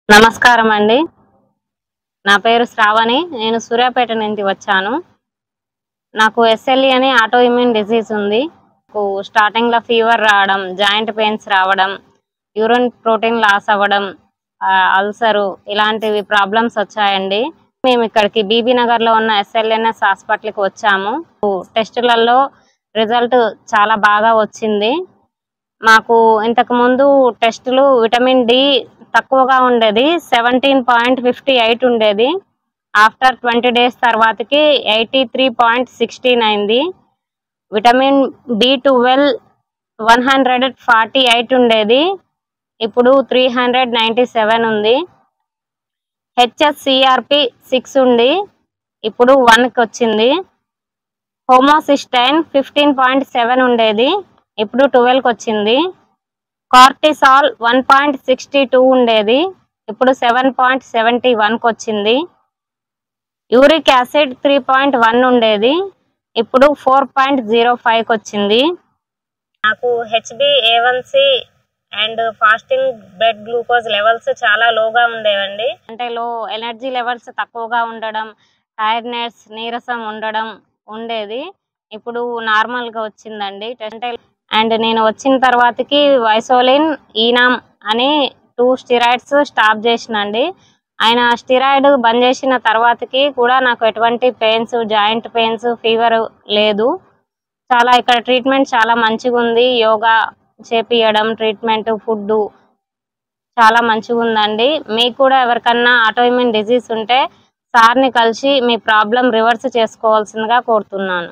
నమస్కారం అండి. నా పేరు శ్రావణి. నేను సూర్యాపేట నుంచి వచ్చాను. నాకు ఎస్ఎల్ఈ అని ఆటో ఇమ్యూన్ డిసీజ్ ఉంది. నాకు స్టార్టింగ్‌లో ఫీవర్ రావడం, జాయింట్ పెయిన్స్ రావడం, యూరిన్ ప్రోటీన్ లాస్ అవ్వడం, అల్సరు ఇలాంటివి ప్రాబ్లమ్స్ వచ్చాయండి. మేము ఇక్కడికి బీబీ నగర్‌లో ఉన్న ఎస్ఎల్ఎన్ఎస్ హాస్పిటల్‌కి వచ్చాము. టెస్టులలో రిజల్ట్ చాలా బాగా వచ్చింది. మాకు ఇంతకుముందు టెస్టులు విటమిన్ డి తక్కువగా ఉండేది, 17.58 ఉండేది. ఆఫ్టర్ 20 డేస్ తర్వాతకి 83.16 అయింది. విటమిన్ బి12 148 ఉండేది, ఇప్పుడు 397 ఉంది. హెచ్ఎస్సిఆర్పి 6 ఉంది, ఇప్పుడు 1కి వచ్చింది. హోమోసిస్టైన్ 15.7 ఉండేది, ఇప్పుడు 12కి వచ్చింది. కార్టిసాల్ 1.62 ఉండేది, ఇప్పుడు 7.71కి వచ్చింది. యూరిక్ యాసిడ్ 3.1 ఉండేది, ఇప్పుడు 4.05కి వచ్చింది. నాకు హెచ్బిఏవన్సి and fasting blood glucose levels చాలా లోగా ఉండేవండి. అంటే ఎనర్జీ లెవెల్స్ తక్కువగా ఉండడం, టైర్డ్నెస్, నీరసం ఉండేది. ఇప్పుడు నార్మల్గా వచ్చిందండి. అండ్ నేను వచ్చిన తర్వాతకి వైసోలిన్, ఈనామ్ అని 2 స్టిరాయిడ్స్ స్టాప్ చేసినండి. ఆయన స్టిరాయిడ్ బంద్ చేసిన తర్వాతకి కూడా నాకు ఎటువంటి పెయిన్స్, జాయింట్ పెయిన్స్, ఫీవర్ లేదు. ఇక్కడ ట్రీట్మెంట్ చాలా మంచిగా ఉంది. యోగా చేపియడం, ట్రీట్మెంట్, ఫుడ్ చాలా మంచిగా ఉందండి. మీకు కూడా ఎవరికన్నా ఆటోఇమ్యూన్ డిసీజ్ ఉంటే సార్ని కలిసి మీ ప్రాబ్లం రివర్స్ చేసుకోవాల్సిందిగా కోరుతున్నాను.